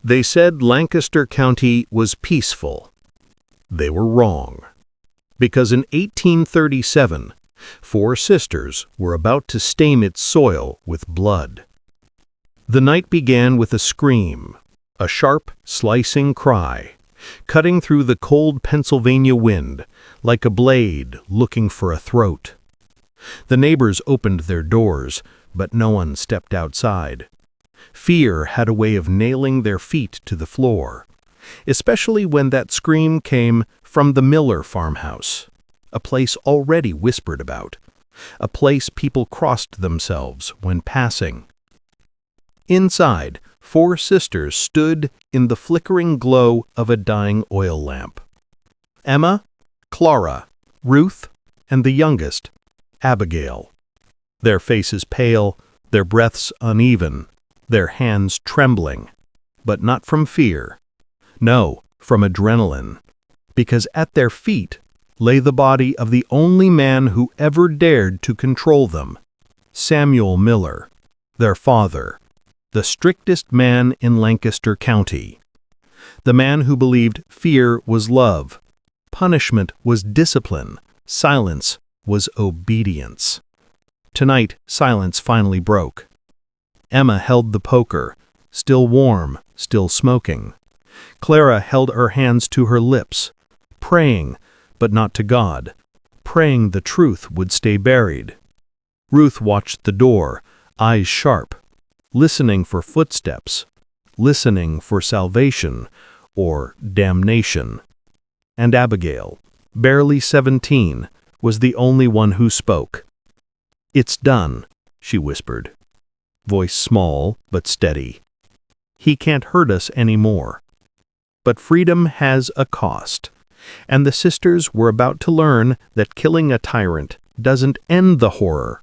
They said Lancaster County was peaceful. They were wrong. Because in 1837, 4 sisters were about to stain its soil with blood. The night began with a scream, a sharp, slicing cry, cutting through the cold Pennsylvania wind like a blade looking for a throat. The neighbors opened their doors, but no one stepped outside. Fear had a way of nailing their feet to the floor, especially when that scream came from the Miller farmhouse, a place already whispered about, a place people crossed themselves when passing. Inside, 4 sisters stood in the flickering glow of a dying oil lamp. Emma, Clara, Ruth, and the youngest, Abigail. Their faces pale, their breaths uneven, their hands trembling, but not from fear. No, from adrenaline, because at their feet lay the body of the only man who ever dared to control them, Samuel Miller, their father, the strictest man in Lancaster County. The man who believed fear was love, punishment was discipline, silence was obedience. Tonight, silence finally broke. Emma held the poker, still warm, still smoking. Clara held her hands to her lips, praying, but not to God, praying the truth would stay buried. Ruth watched the door, eyes sharp, listening for footsteps, listening for salvation or damnation. And Abigail, barely 17, was the only one who spoke. "It's done," she whispered, voice small but steady. "He can't hurt us anymore." But freedom has a cost, and the sisters were about to learn that killing a tyrant doesn't end the horror,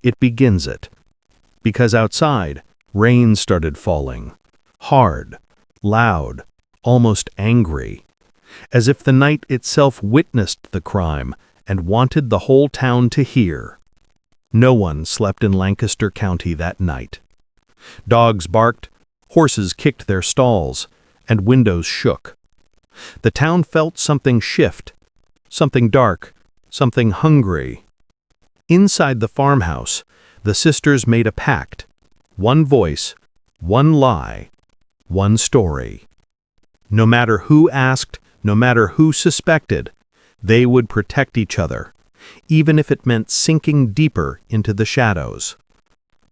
it begins it. Because outside, rain started falling, hard, loud, almost angry, as if the night itself witnessed the crime and wanted the whole town to hear. No one slept in Lancaster County that night. Dogs barked, horses kicked their stalls, and windows shook. The town felt something shift, something dark, something hungry. Inside the farmhouse, the sisters made a pact. One voice, one lie, one story. No matter who asked, no matter who suspected, they would protect each other, even if it meant sinking deeper into the shadows.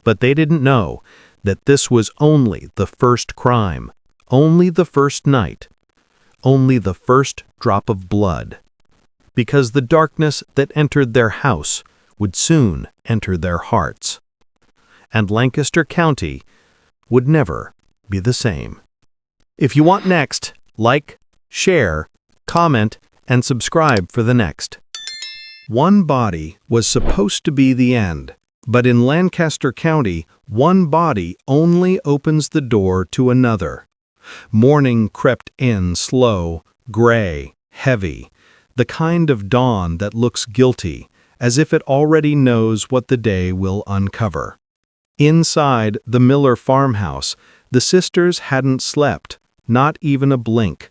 But they didn't know that this was only the first crime, only the first night, only the first drop of blood. Because the darkness that entered their house would soon enter their hearts. And Lancaster County would never be the same. If you want next, like, share, comment, and subscribe for the next. One body was supposed to be the end, but in Lancaster County, one body only opens the door to another. Morning crept in slow, gray, heavy, the kind of dawn that looks guilty, as if it already knows what the day will uncover. Inside the Miller farmhouse, the sisters hadn't slept, not even a blink.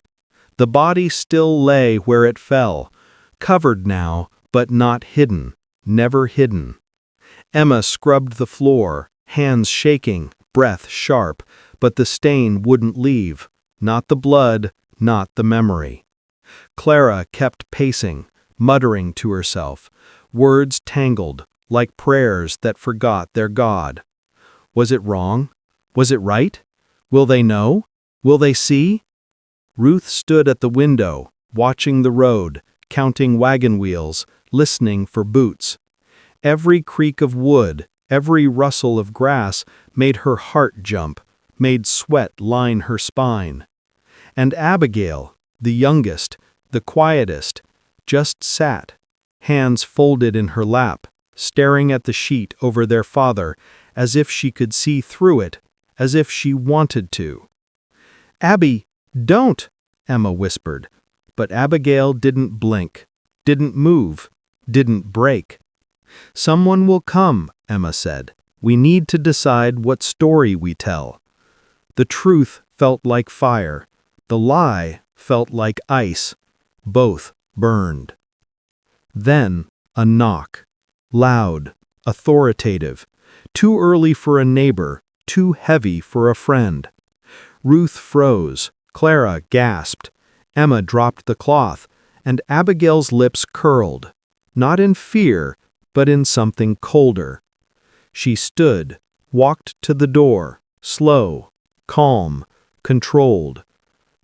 The body still lay where it fell, covered now, but not hidden, never hidden. Emma scrubbed the floor, hands shaking, breath sharp, but the stain wouldn't leave, not the blood, not the memory. Clara kept pacing, muttering to herself, words tangled, like prayers that forgot their God. Was it wrong? Was it right? Will they know? Will they see? Ruth stood at the window, watching the road, counting wagon wheels, listening for boots. Every creak of wood, every rustle of grass made her heart jump, made sweat line her spine. And Abigail, the youngest, the quietest, just sat, hands folded in her lap, staring at the sheet over their father as if she could see through it, as if she wanted to. "Abby, don't," Emma whispered, but Abigail didn't blink, didn't move, didn't break. "Someone will come," Emma said. "We need to decide what story we tell." The truth felt like fire. The lie felt like ice. Both burned. Then a knock. Loud, authoritative. Too early for a neighbor, too heavy for a friend. Ruth froze. Clara gasped. Emma dropped the cloth, and Abigail's lips curled, not in fear, but in something colder. She stood, walked to the door, slow, calm, controlled.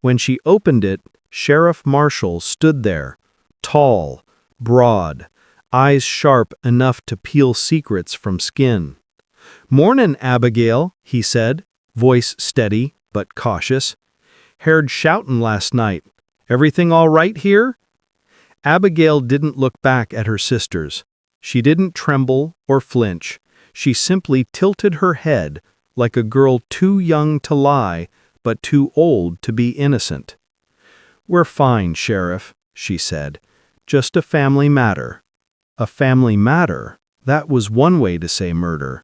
When she opened it, Sheriff Marshall stood there, tall, broad, eyes sharp enough to peel secrets from skin. "Mornin', Abigail," he said, voice steady but cautious. "Heard shoutin' last night. Everything all right here?" Abigail didn't look back at her sisters. She didn't tremble or flinch. She simply tilted her head like a girl too young to lie, but too old to be innocent. "We're fine, Sheriff," she said. "Just a family matter." A family matter? That was one way to say murder.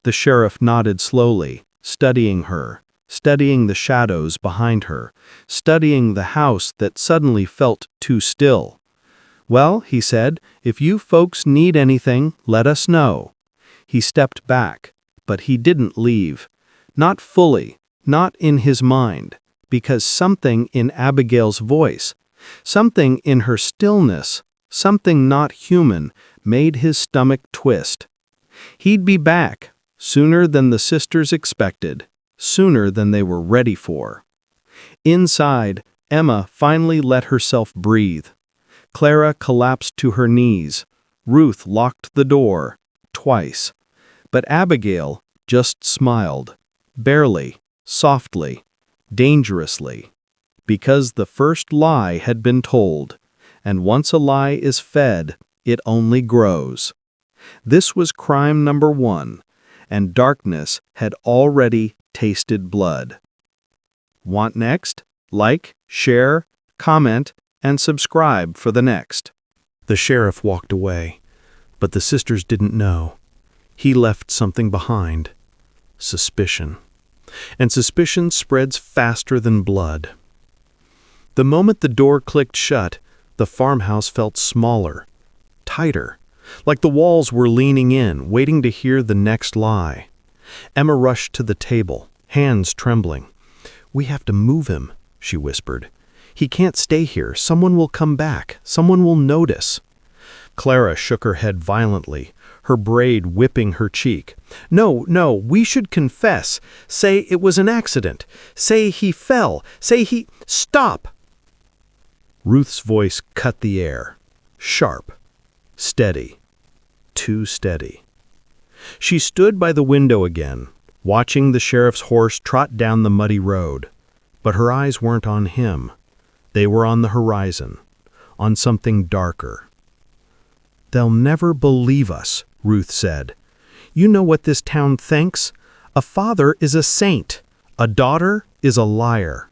The sheriff nodded slowly, studying her, studying the shadows behind her, studying the house that suddenly felt too still. "Well," he said, "if you folks need anything, let us know." He stepped back, but he didn't leave. Not fully, not in his mind, because something in Abigail's voice, something in her stillness, something not human, made his stomach twist. He'd be back, sooner than the sisters expected, sooner than they were ready for. Inside, Emma finally let herself breathe. Clara collapsed to her knees. Ruth locked the door, twice. But Abigail just smiled, barely, softly, dangerously. Because the first lie had been told, and once a lie is fed, it only grows. This was crime number 1, and darkness had already tasted blood. Want next? Like, share, comment, and subscribe for the next. The sheriff walked away, but the sisters didn't know. He left something behind. Suspicion. And suspicion spreads faster than blood. The moment the door clicked shut, the farmhouse felt smaller, tighter, like the walls were leaning in, waiting to hear the next lie. Emma rushed to the table, hands trembling. "We have to move him," she whispered. "He can't stay here. Someone will come back. Someone will notice." Clara shook her head violently, her braid whipping her cheek. No, we should confess. Say it was an accident. Say he fell. Say he... Stop!" Ruth's voice cut the air. Sharp. Steady. Too steady. She stood by the window again, watching the sheriff's horse trot down the muddy road. But her eyes weren't on him. They were on the horizon, on something darker. "They'll never believe us," Ruth said. "You know what this town thinks? A father is a saint. A daughter is a liar."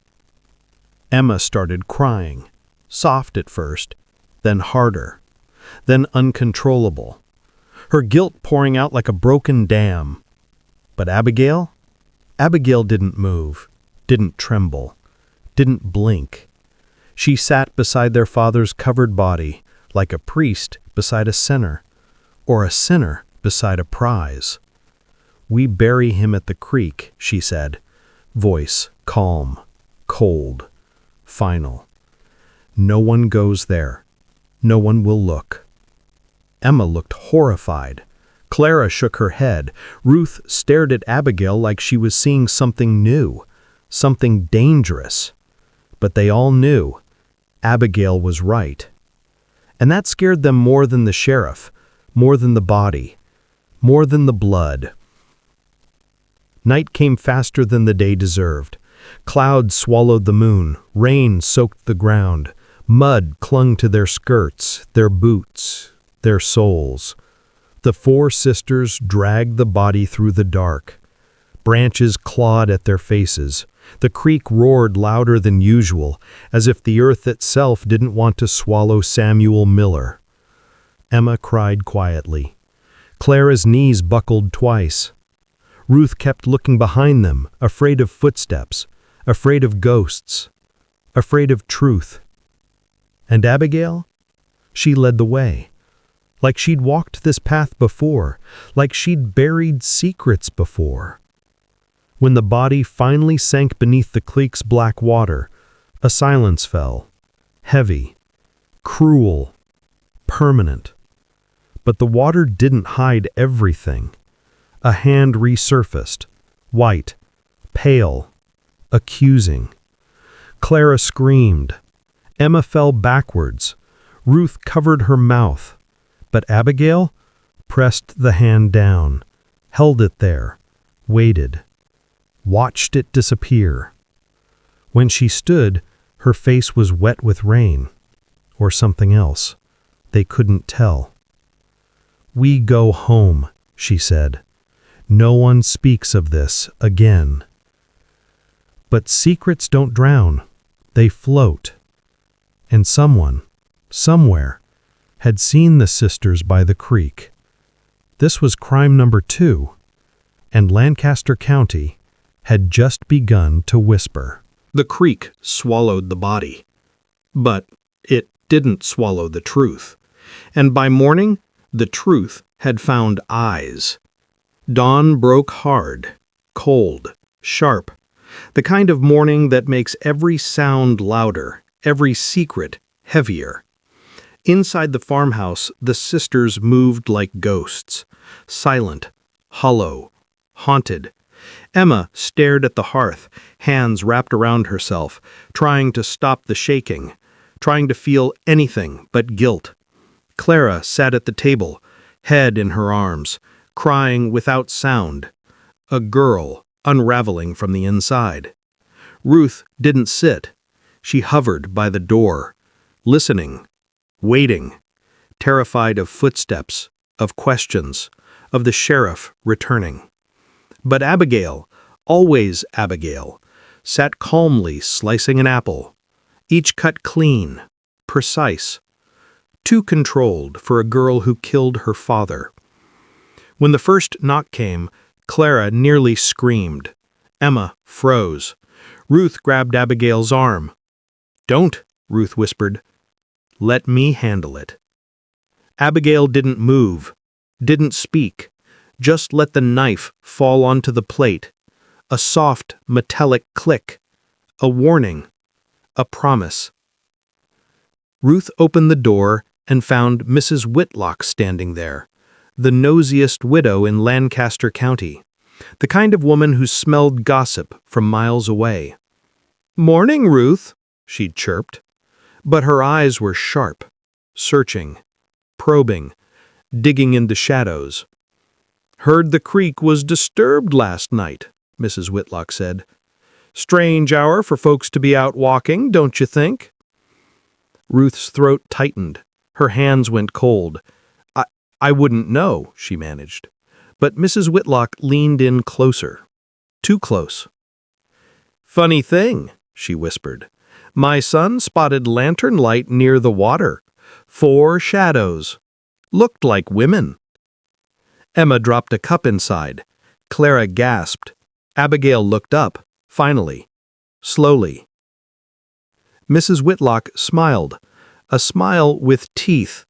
Emma started crying, soft at first, then harder, then uncontrollable. Her guilt pouring out like a broken dam. But Abigail? Abigail didn't move, didn't tremble, didn't blink. She sat beside their father's covered body, like a priest beside a sinner, or a sinner beside a prize. "We bury him at the creek," she said, voice calm, cold, final. "No one goes there. No one will look." Emma looked horrified. Clara shook her head. Ruth stared at Abigail like she was seeing something new, something dangerous. But they all knew Abigail was right. And that scared them more than the sheriff, more than the body, more than the blood. Night came faster than the day deserved. Clouds swallowed the moon, rain soaked the ground, mud clung to their skirts, their boots, their soles. The 4 sisters dragged the body through the dark. Branches clawed at their faces. The creek roared louder than usual, as if the earth itself didn't want to swallow Samuel Miller. Emma cried quietly. Clara's knees buckled twice. Ruth kept looking behind them, afraid of footsteps, afraid of ghosts, afraid of truth. And Abigail? She led the way. Like she'd walked this path before, like she'd buried secrets before. When the body finally sank beneath the creek's black water, a silence fell, heavy, cruel, permanent. But the water didn't hide everything. A hand resurfaced, white, pale, accusing. Clara screamed. Emma fell backwards. Ruth covered her mouth. But Abigail pressed the hand down, held it there, waited, watched it disappear. When she stood, her face was wet with rain, or something else. They couldn't tell. "We go home," she said. "No one speaks of this again." But secrets don't drown, they float. And someone, somewhere, had seen the sisters by the creek. This was crime number 2, and Lancaster County had just begun to whisper. The creek swallowed the body, but it didn't swallow the truth. And by morning, the truth had found eyes. Dawn broke hard, cold, sharp, the kind of morning that makes every sound louder, every secret heavier. Inside the farmhouse, the sisters moved like ghosts, silent, hollow, haunted. Emma stared at the hearth, hands wrapped around herself, trying to stop the shaking, trying to feel anything but guilt. Clara sat at the table, head in her arms, crying without sound, a girl unraveling from the inside. Ruth didn't sit. She hovered by the door, listening, waiting, terrified of footsteps, of questions, of the sheriff returning. But Abigail, always Abigail, sat calmly slicing an apple, each cut clean, precise, too controlled for a girl who killed her father. When the first knock came, Clara nearly screamed. Emma froze. Ruth grabbed Abigail's arm. "Don't," Ruth whispered. "Let me handle it." Abigail didn't move, didn't speak, just let the knife fall onto the plate. A soft, metallic click. A warning. A promise. Ruth opened the door and found Mrs. Whitlock standing there, the nosiest widow in Lancaster County, the kind of woman who smelled gossip from miles away. "Morning, Ruth," she'd chirped. But her eyes were sharp, searching, probing, digging into shadows. "Heard the creek was disturbed last night," Mrs. Whitlock said. "Strange hour for folks to be out walking, don't you think?" Ruth's throat tightened. Her hands went cold. I wouldn't know," she managed. But Mrs. Whitlock leaned in closer. Too close. "Funny thing," she whispered. "My son spotted lantern light near the water. 4 shadows. Looked like women." Emma dropped a cup inside. Clara gasped. Abigail looked up, finally, slowly. Mrs. Whitlock smiled, a smile with teeth.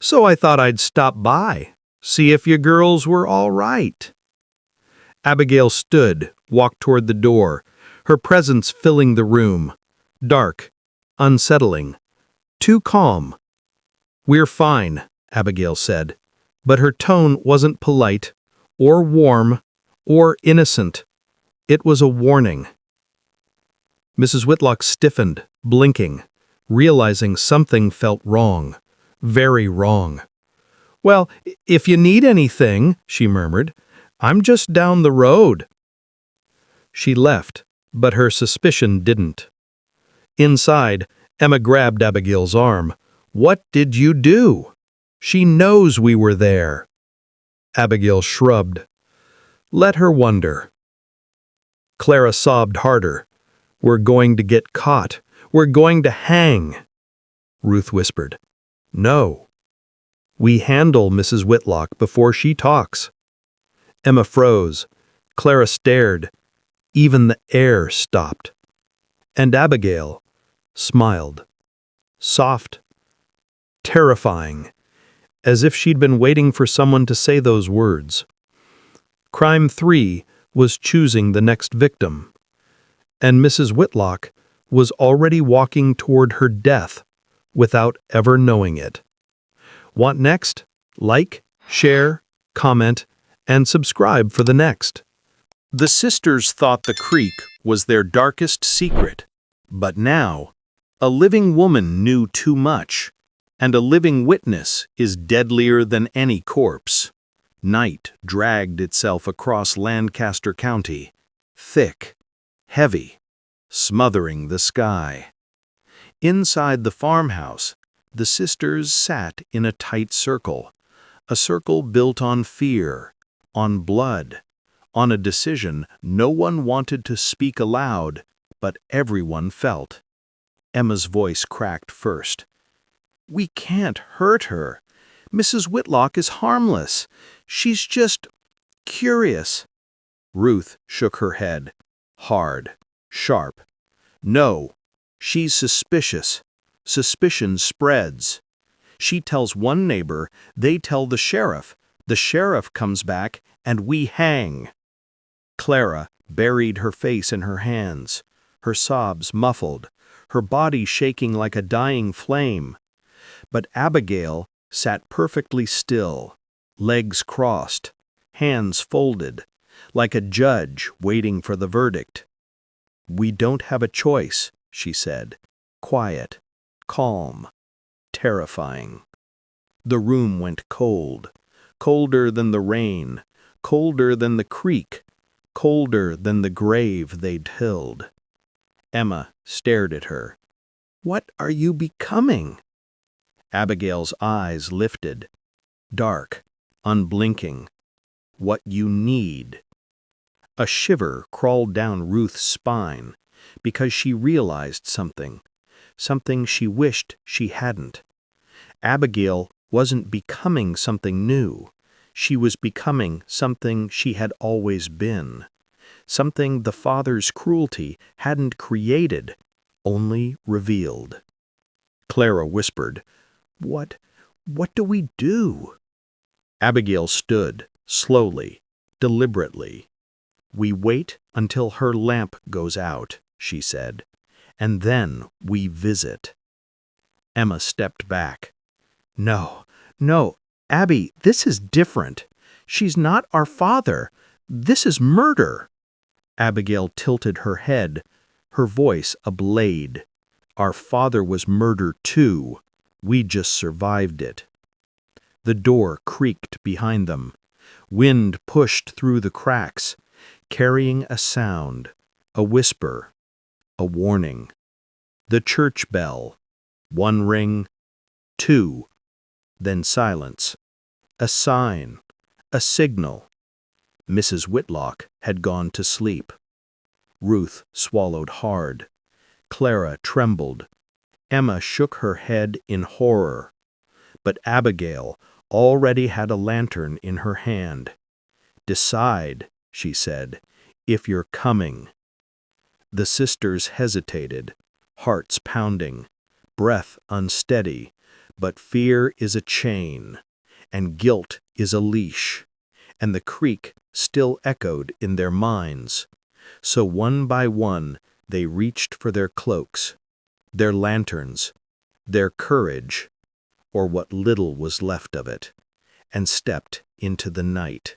"So I thought I'd stop by, see if you girls were all right." Abigail stood, walked toward the door, her presence filling the room. Dark, unsettling, too calm. "We're fine," Abigail said, but her tone wasn't polite, or warm, or innocent. It was a warning. Mrs. Whitlock stiffened, blinking, realizing something felt wrong, very wrong. "Well, if you need anything," she murmured, "I'm just down the road." She left, but her suspicion didn't. Inside, Emma grabbed Abigail's arm. "What did you do? She knows we were there." Abigail shrugged. "Let her wonder." Clara sobbed harder. "We're going to get caught. We're going to hang." Ruth whispered. "No. We handle Mrs. Whitlock before she talks." Emma froze. Clara stared. Even the air stopped. And Abigail smiled. Soft, terrifying, as if she'd been waiting for someone to say those words. Crime 3 was choosing the next victim, and Mrs. Whitlock was already walking toward her death without ever knowing it. Want next? Like, share, comment, and subscribe for the next. The sisters thought the creek was their darkest secret, but now, a living woman knew too much, and a living witness is deadlier than any corpse. Night dragged itself across Lancaster County, thick, heavy, smothering the sky. Inside the farmhouse, the sisters sat in a tight circle, a circle built on fear, on blood, on a decision no one wanted to speak aloud, but everyone felt. Emma's voice cracked first. "We can't hurt her. Mrs. Whitlock is harmless. She's just curious." Ruth shook her head, hard, sharp. "No, she's suspicious. Suspicion spreads. She tells one neighbor, they tell the sheriff comes back, and we hang." Clara buried her face in her hands, her sobs muffled, her body shaking like a dying flame. But Abigail sat perfectly still, legs crossed, hands folded, like a judge waiting for the verdict. "We don't have a choice," she said, quiet, calm, terrifying. The room went cold, colder than the rain, colder than the creek, colder than the grave they'd tilled. Emma stared at her. "What are you becoming?" Abigail's eyes lifted, dark, unblinking. "What you need." A shiver crawled down Ruth's spine, because she realized something she wished she hadn't. Abigail wasn't becoming something new. She was becoming something she had always been, something the father's cruelty hadn't created, only revealed. Clara whispered, What do we do?" Abigail stood, slowly, deliberately. "We wait until her lamp goes out," she said, "and then we visit." Emma stepped back. No, Abby, this is different. She's not our father. This is murder." Abigail tilted her head, her voice a blade. "Our father was murder too. We just survived it." The door creaked behind them. Wind pushed through the cracks, carrying a sound, a whisper, a warning. The church bell. 1 ring, 2. Then silence. A sign, a signal. Mrs. Whitlock had gone to sleep. Ruth swallowed hard. Clara trembled. Emma shook her head in horror. But Abigail already had a lantern in her hand. "Decide," she said, "if you're coming." The sisters hesitated, hearts pounding, breath unsteady, but fear is a chain, and guilt is a leash, and the creek still echoed in their minds. So one by one they reached for their cloaks, their lanterns, their courage, or what little was left of it, and stepped into the night.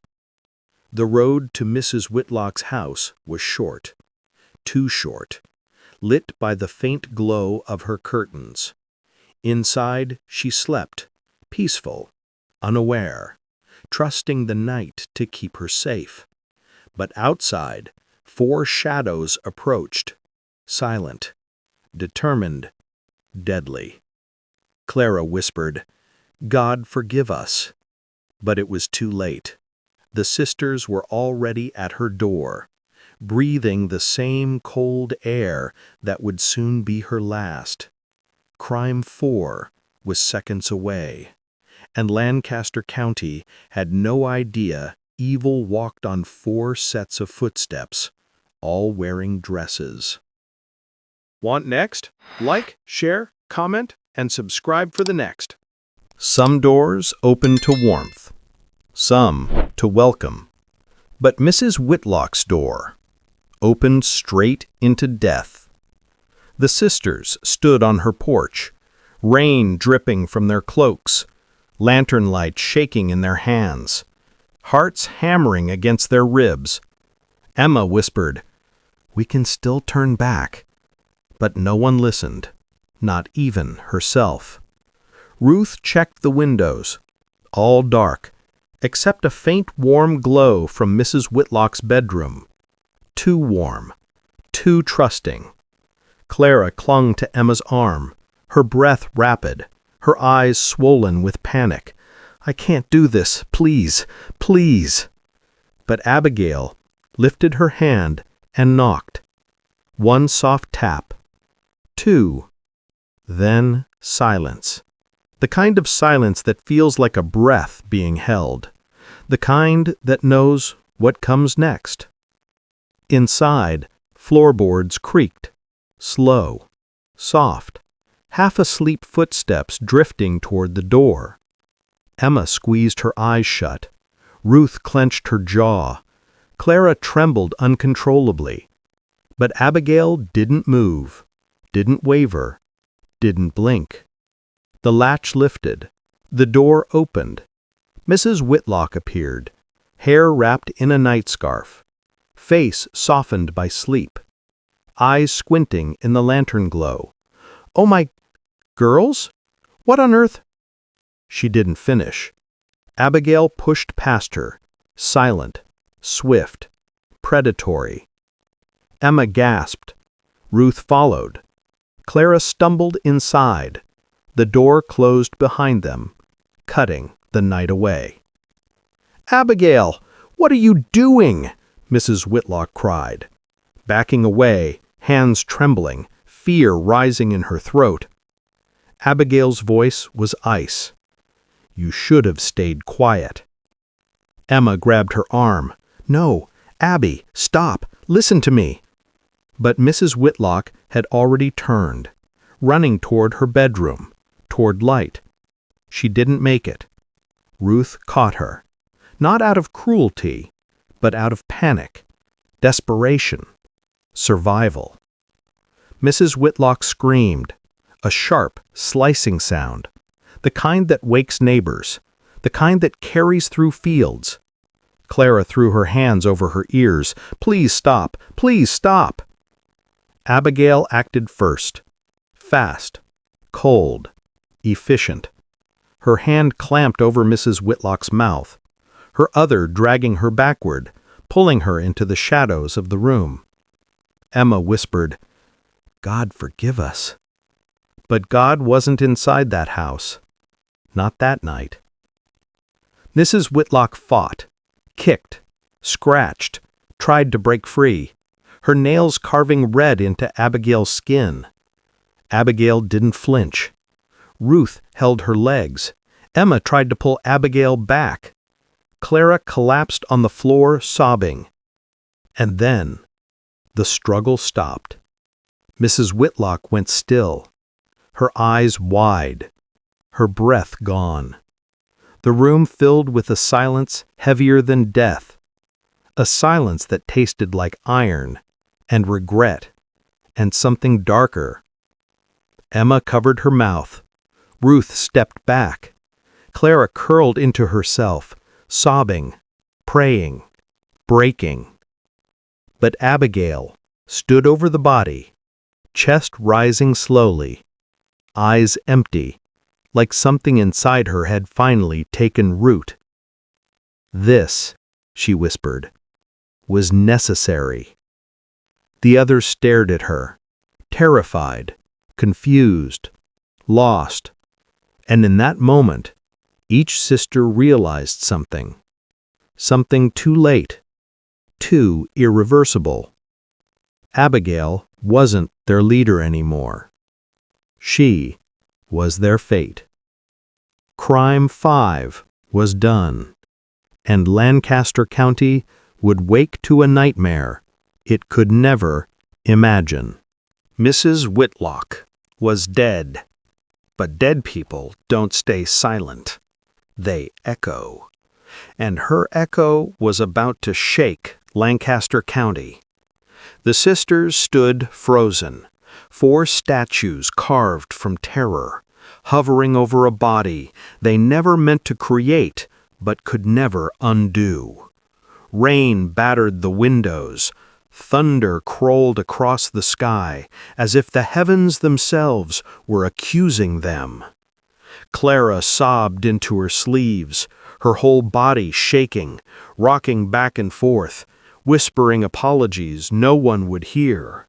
The road to Mrs. Whitlock's house was short, too short, lit by the faint glow of her curtains. Inside she slept, peaceful, unaware, trusting the night to keep her safe. But outside, 4 shadows approached, silent, determined, deadly. Clara whispered, "God forgive us." But it was too late. The sisters were already at her door, breathing the same cold air that would soon be her last. Crime 4 was seconds away, and Lancaster County had no idea evil walked on 4 sets of footsteps, all wearing dresses. Want next? Like, share, comment, and subscribe for the next. Some doors open to warmth, some to welcome. But Mrs. Whitlock's door opened straight into death. The sisters stood on her porch, rain dripping from their cloaks, lantern light shaking in their hands, hearts hammering against their ribs. Emma whispered, "We can still turn back." But no one listened, not even herself. Ruth checked the windows, all dark, except a faint warm glow from Mrs. Whitlock's bedroom. Too warm, too trusting. Clara clung to Emma's arm, her breath rapid, her eyes swollen with panic. "I can't do this, please, please." But Abigail lifted her hand and knocked. One soft tap. Two. Then silence. The kind of silence that feels like a breath being held. The kind that knows what comes next. Inside, floorboards creaked. Slow, soft, half-asleep footsteps drifting toward the door. Emma squeezed her eyes shut. Ruth clenched her jaw. Clara trembled uncontrollably. But Abigail didn't move, didn't waver, didn't blink. The latch lifted. The door opened. Mrs. Whitlock appeared, hair wrapped in a nightscarf, face softened by sleep, eyes squinting in the lantern glow. "Oh my... girls? What on earth—" She didn't finish. Abigail pushed past her, silent, swift, predatory. Emma gasped. Ruth followed. Clara stumbled inside. The door closed behind them, cutting the night away. "Abigail, what are you doing?" Mrs. Whitlock cried. Backing away, hands trembling, fear rising in her throat. Abigail's voice was ice. "You should have stayed quiet." Emma grabbed her arm. "No, Abby, stop, listen to me." But Mrs. Whitlock had already turned, running toward her bedroom, toward light. She didn't make it. Ruth caught her, not out of cruelty, but out of panic, desperation, survival. Mrs. Whitlock screamed, a sharp, slicing sound, the kind that wakes neighbors, the kind that carries through fields. Clara threw her hands over her ears. "Please stop! Please stop!" Abigail acted first. Fast, cold, efficient. Her hand clamped over Mrs. Whitlock's mouth, her other dragging her backward, pulling her into the shadows of the room. Emma whispered, "God forgive us." But God wasn't inside that house. Not that night. Mrs. Whitlock fought, kicked, scratched, tried to break free, her nails carving red into Abigail's skin. Abigail didn't flinch. Ruth held her legs. Emma tried to pull Abigail back. Clara collapsed on the floor, sobbing. And then, the struggle stopped. Mrs. Whitlock went still, her eyes wide, her breath gone. The room filled with a silence heavier than death, a silence that tasted like iron and regret and something darker. Emma covered her mouth. Ruth stepped back. Clara curled into herself, sobbing, praying, breaking. But Abigail stood over the body, chest rising slowly, eyes empty, like something inside her had finally taken root. "This," she whispered, "was necessary." The others stared at her, terrified, confused, lost, and in that moment, each sister realized something. Something too late, too irreversible. Abigail wasn't their leader anymore. She was their fate. Crime 5 was done, and Lancaster County would wake to a nightmare it could never imagine. Mrs. Whitlock was dead, but dead people don't stay silent. They echo. And her echo was about to shake Lancaster County. The sisters stood frozen, 4 statues carved from terror, hovering over a body they never meant to create but could never undo. Rain battered the windows. Thunder crawled across the sky as if the heavens themselves were accusing them. Clara sobbed into her sleeves, her whole body shaking, rocking back and forth, whispering apologies no one would hear.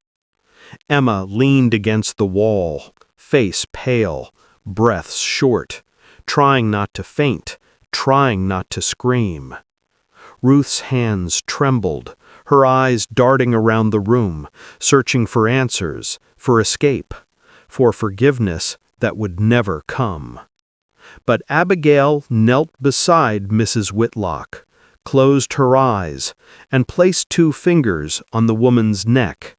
Emma leaned against the wall, face pale, breaths short, trying not to faint, trying not to scream. Ruth's hands trembled, her eyes darting around the room, searching for answers, for escape, for forgiveness that would never come. But Abigail knelt beside Mrs. Whitlock, closed her eyes, and placed 2 fingers on the woman's neck,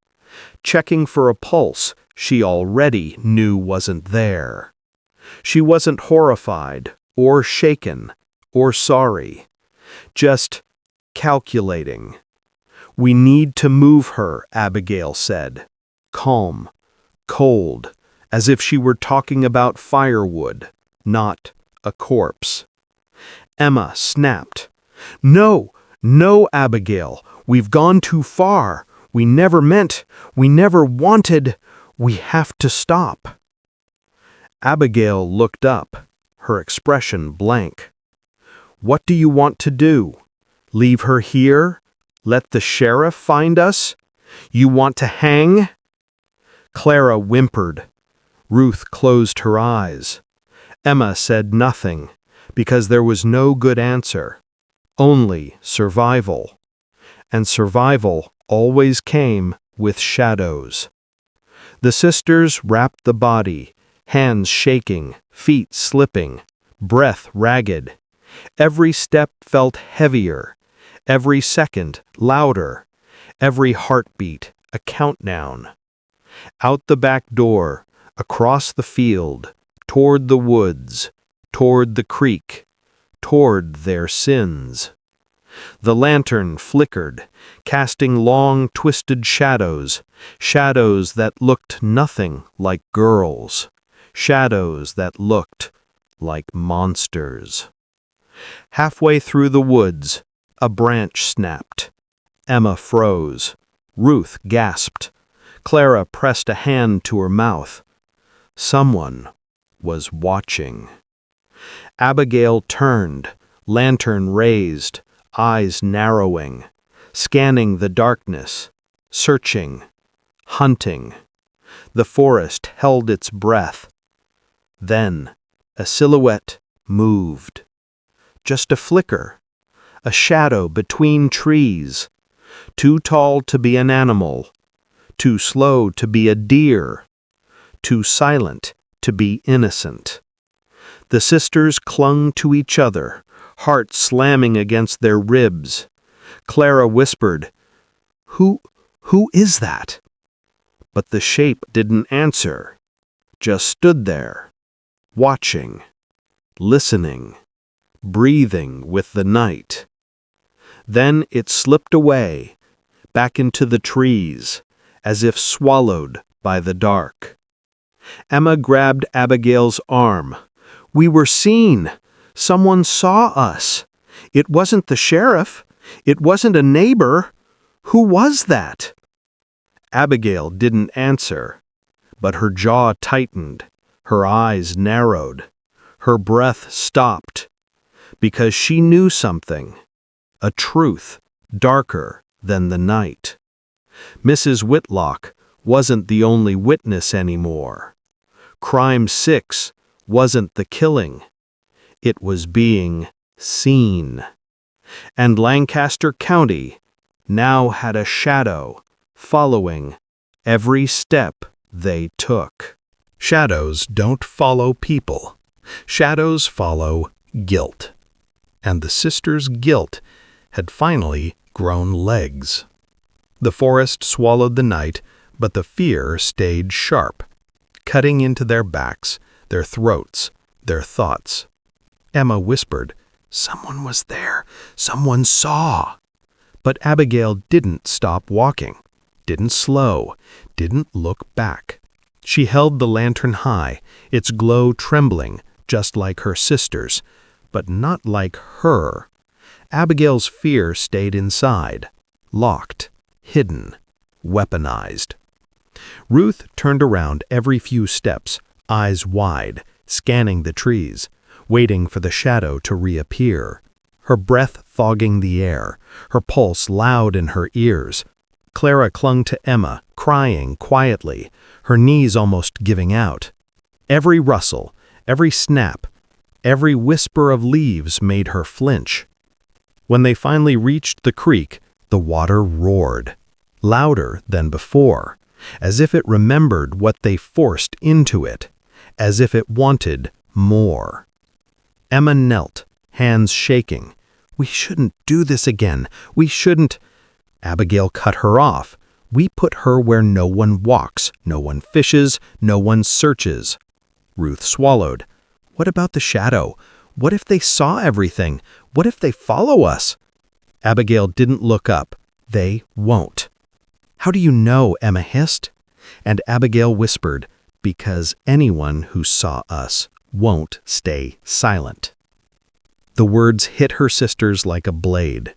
checking for a pulse she already knew wasn't there. She wasn't horrified, or shaken, or sorry, just calculating. "We need to move her," Abigail said, calm, cold, as if she were talking about firewood, not a corpse. Emma snapped. "No, no, Abigail, we've gone too far. We never meant, we never wanted, we have to stop." Abigail looked up, her expression blank. "What do you want to do? Leave her here? Let the sheriff find us? You want to hang?" Clara whimpered. Ruth closed her eyes. Emma said nothing, because there was no good answer, only survival. And survival always came with shadows. The sisters wrapped the body, hands shaking, feet slipping, breath ragged. Every step felt heavier, every second louder, every heartbeat a countdown. Out the back door, across the field, toward the woods, toward the creek, toward their sins. The lantern flickered, casting long, twisted shadows, shadows that looked nothing like girls, shadows that looked like monsters. Halfway through the woods, a branch snapped. Emma froze. Ruth gasped. Clara pressed a hand to her mouth. Someone was watching. Abigail turned, lantern raised, eyes narrowing, scanning the darkness, searching, hunting. The forest held its breath. Then a silhouette moved. Just a flicker, a shadow between trees, too tall to be an animal, too slow to be a deer, too silent to be innocent. The sisters clung to each other, hearts slamming against their ribs. Clara whispered, Who is that?" But the shape didn't answer, just stood there, watching, listening, breathing with the night. Then it slipped away, back into the trees, as if swallowed by the dark. Emma grabbed Abigail's arm. "We were seen. Someone saw us. It wasn't the sheriff. It wasn't a neighbor. Who was that?" Abigail didn't answer, but her jaw tightened, her eyes narrowed, her breath stopped, because she knew something, a truth darker than the night. Mrs. Whitlock wasn't the only witness anymore. Crime 6 wasn't the killing. It was being seen. And Lancaster County now had a shadow following every step they took. Shadows don't follow people. Shadows follow guilt. And the sisters' guilt had finally grown legs. The forest swallowed the night, but the fear stayed sharp, cutting into their backs, their throats, their thoughts. Emma whispered, "Someone was there. Someone saw." But Abigail didn't stop walking, didn't slow, didn't look back. She held the lantern high, its glow trembling, just like her sister's, but not like her. Abigail's fear stayed inside, locked, hidden, weaponized. Ruth turned around every few steps, eyes wide, scanning the trees, waiting for the shadow to reappear, her breath fogging the air, her pulse loud in her ears. Clara clung to Emma, crying quietly, her knees almost giving out. Every rustle, every snap, every whisper of leaves made her flinch. When they finally reached the creek, the water roared, louder than before, as if it remembered what they forced into it, as if it wanted more. Emma knelt, hands shaking. "We shouldn't do this again. We shouldn't." Abigail cut her off. "We put her where no one walks, no one fishes, no one searches." Ruth swallowed. "What about the shadow? What if they saw everything? What if they follow us?" Abigail didn't look up. "They won't." "How do you know?" Emma hissed. And Abigail whispered, "Because anyone who saw us won't stay silent." The words hit her sisters like a blade.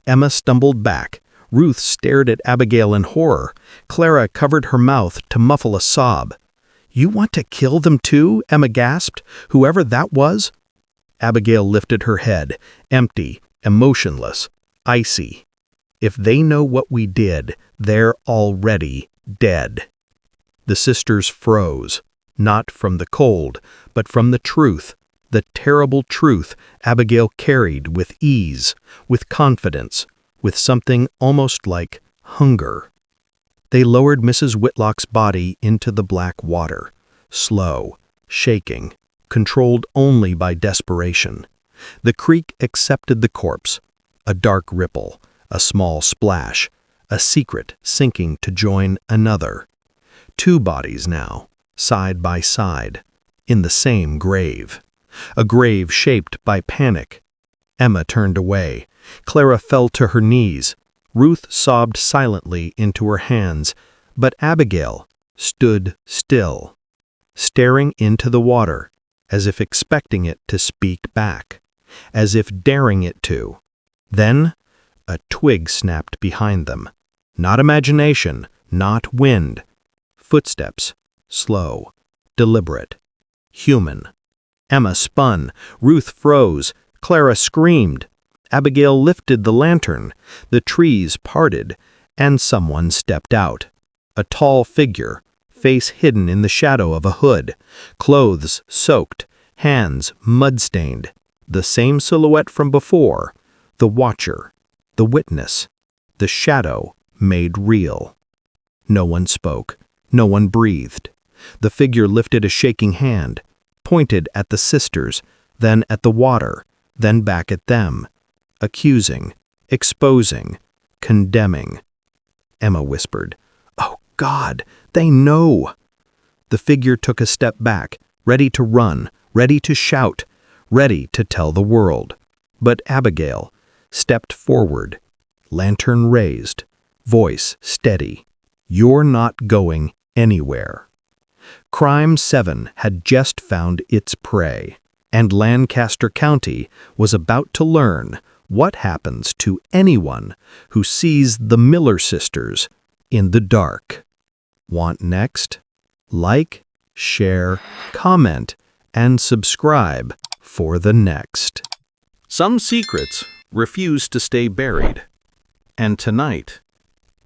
Emma stumbled back. Ruth stared at Abigail in horror. Clara covered her mouth to muffle a sob. "You want to kill them too?" Emma gasped. "Whoever that was?" Abigail lifted her head, empty, emotionless, icy. "If they know what we did, they're already dead." The sisters froze, not from the cold, but from the truth, the terrible truth Abigail carried with ease, with confidence, with something almost like hunger. They lowered Mrs. Whitlock's body into the black water, slow, shaking, controlled only by desperation. The creek accepted the corpse, a dark ripple, a small splash, a secret sinking to join another. Two bodies now, side by side, in the same grave. A grave shaped by panic. Emma turned away. Clara fell to her knees. Ruth sobbed silently into her hands, but Abigail stood still, staring into the water, as if expecting it to speak back, as if daring it to. Then, a twig snapped behind them. Not imagination, not wind. Footsteps, slow, deliberate, human. Emma spun. Ruth froze. Clara screamed. Abigail lifted the lantern. The trees parted, and someone stepped out. A tall figure, face hidden in the shadow of a hood, clothes soaked, hands mud-stained. The same silhouette from before. The watcher, the witness, the shadow made real. No one spoke. No one breathed. The figure lifted a shaking hand, pointed at the sisters, then at the water, then back at them, accusing, exposing, condemning. Emma whispered, "Oh God, they know!" The figure took a step back, ready to run, ready to shout, ready to tell the world. But Abigail stepped forward, lantern raised, voice steady. "You're not going anywhere." Crime 7 had just found its prey, and Lancaster County was about to learn what happens to anyone who sees the Miller sisters in the dark. Want next? Like, share, comment, and subscribe for the next. Some secrets refuse to stay buried, and tonight,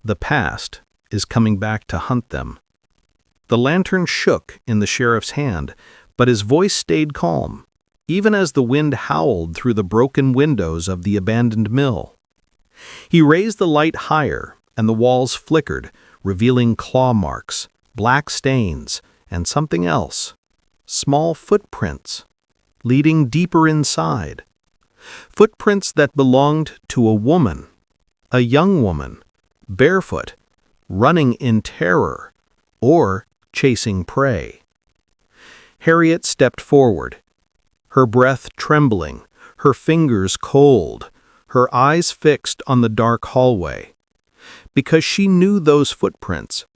the past is coming back to hunt them. The lantern shook in the sheriff's hand, but his voice stayed calm, even as the wind howled through the broken windows of the abandoned mill. He raised the light higher, and the walls flickered, revealing claw marks, black stains, and something else. Small footprints, leading deeper inside. Footprints that belonged to a woman, a young woman, barefoot, running in terror, or chasing prey. Harriet stepped forward, her breath trembling, her fingers cold, her eyes fixed on the dark hallway. Because she knew those footprints.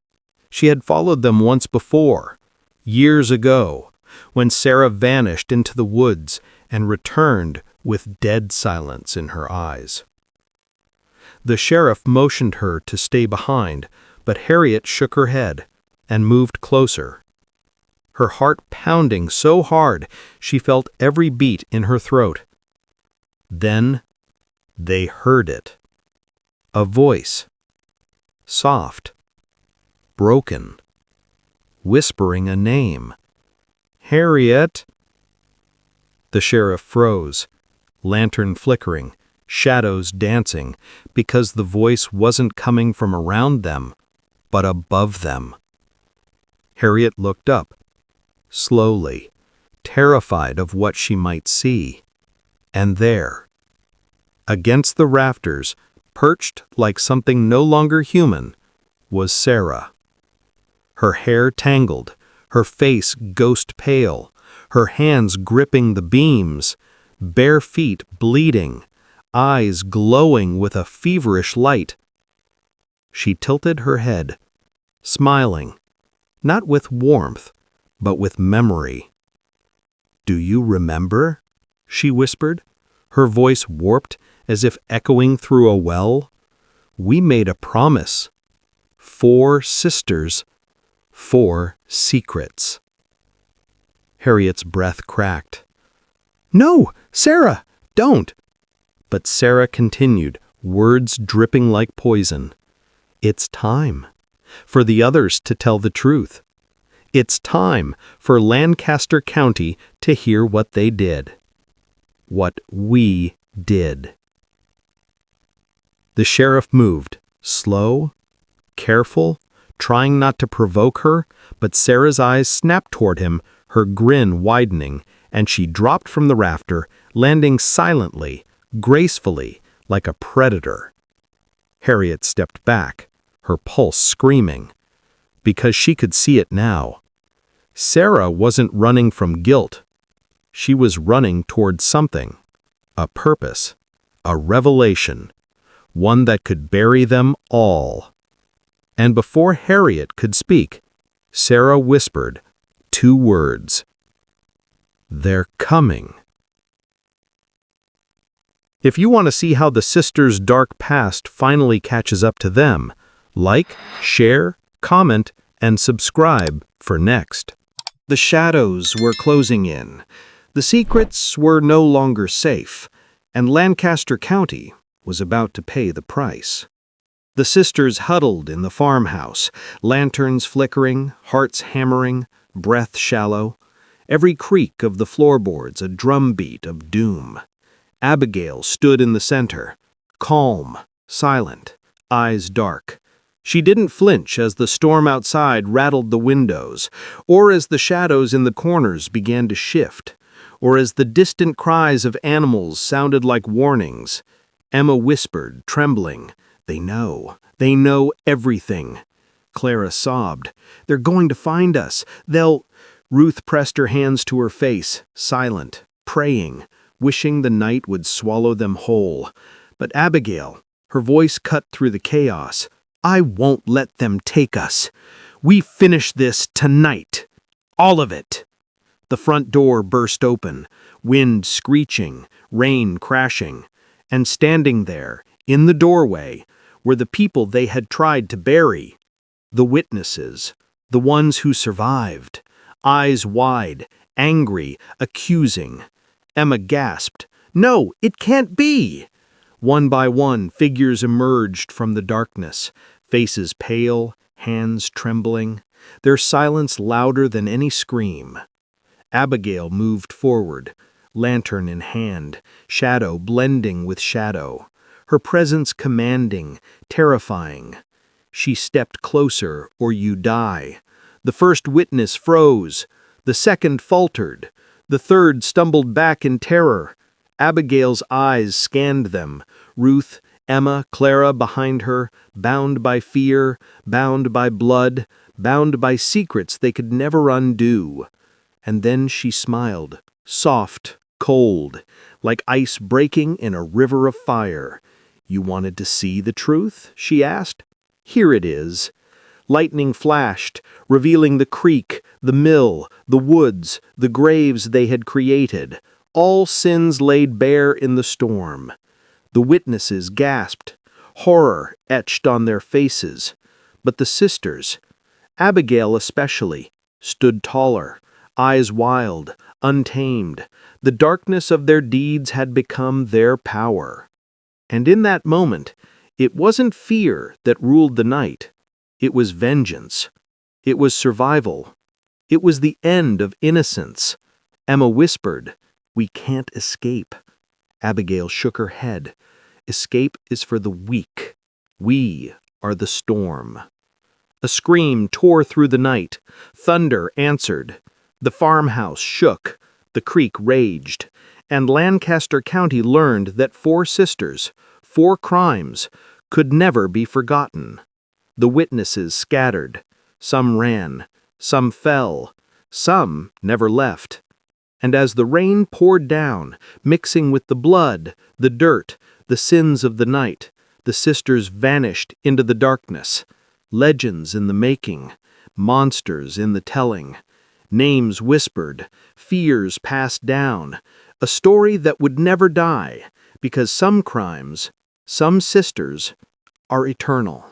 She had followed them once before, years ago, when Sarah vanished into the woods and returned with dead silence in her eyes. The sheriff motioned her to stay behind, but Harriet shook her head and moved closer. Her heart pounding so hard she felt every beat in her throat. Then they heard it. A voice. Soft. Broken. Whispering a name. Harriet! The sheriff froze, lantern flickering, shadows dancing, because the voice wasn't coming from around them, but above them. Harriet looked up, slowly, terrified of what she might see. And there, against the rafters, perched like something no longer human, was Sarah. Her hair tangled, her face ghost pale, her hands gripping the beams, bare feet bleeding, eyes glowing with a feverish light. She tilted her head, smiling, not with warmth, but with memory. "Do you remember?" she whispered, her voice warped as if echoing through a well. "We made a promise. 4 sisters, 4 secrets." Harriet's breath cracked. "No, Sarah, don't!" But Sarah continued, words dripping like poison. "It's time for the others to tell the truth. It's time for Lancaster County to hear what they did. What we did." The sheriff moved, slow, careful, trying not to provoke her, but Sarah's eyes snapped toward him, her grin widening, and she dropped from the rafter, landing silently, gracefully, like a predator. Harriet stepped back, her pulse screaming, because she could see it now. Sarah wasn't running from guilt. She was running toward something, a purpose, a revelation, one that could bury them all. And before Harriet could speak, Sarah whispered 2 words. "They're coming." If you want to see how the sisters' dark past finally catches up to them, like, share, comment, and subscribe for next. The shadows were closing in. The secrets were no longer safe, and Lancaster County was about to pay the price. The sisters huddled in the farmhouse, lanterns flickering, hearts hammering, breath shallow. Every creak of the floorboards a drumbeat of doom. Abigail stood in the center, calm, silent, eyes dark. She didn't flinch as the storm outside rattled the windows, or as the shadows in the corners began to shift, or as the distant cries of animals sounded like warnings. Emma whispered, trembling, They know everything." Clara sobbed, "They're going to find us. They'll—" Ruth pressed her hands to her face, silent, praying, wishing the night would swallow them whole. But Abigail, her voice cut through the chaos, "I won't let them take us. We finish this tonight. All of it." The front door burst open, wind screeching, rain crashing, and standing there, in the doorway, were the people they had tried to bury. The witnesses, the ones who survived, eyes wide, angry, accusing. Emma gasped, "No, it can't be!" One by one, figures emerged from the darkness, faces pale, hands trembling, their silence louder than any scream. Abigail moved forward, lantern in hand, shadow blending with shadow, her presence commanding, terrifying. She stepped closer, or you die. The first witness froze. The second faltered. The third stumbled back in terror. Abigail's eyes scanned them, Ruth Emma, Clara behind her, bound by fear, bound by blood, bound by secrets they could never undo. And then she smiled, soft, cold, like ice breaking in a river of fire. "You wanted to see the truth?" she asked. "Here it is." Lightning flashed, revealing the creek, the mill, the woods, the graves they had created, all sins laid bare in the storm. The witnesses gasped, horror etched on their faces. But the sisters, Abigail especially, stood taller, eyes wild, untamed. The darkness of their deeds had become their power. And in that moment, it wasn't fear that ruled the night. It was vengeance. It was survival. It was the end of innocence. Emma whispered, "We can't escape." Abigail shook her head. "Escape is for the weak. We are the storm." A scream tore through the night. Thunder answered. The farmhouse shook. The creek raged. And Lancaster County learned that 4 sisters, 4 crimes, could never be forgotten. The witnesses scattered. Some ran. Some fell. Some never left. And as the rain poured down, mixing with the blood, the dirt, the sins of the night, the sisters vanished into the darkness. Legends in the making, monsters in the telling, names whispered, fears passed down, a story that would never die, because some crimes, some sisters, are eternal.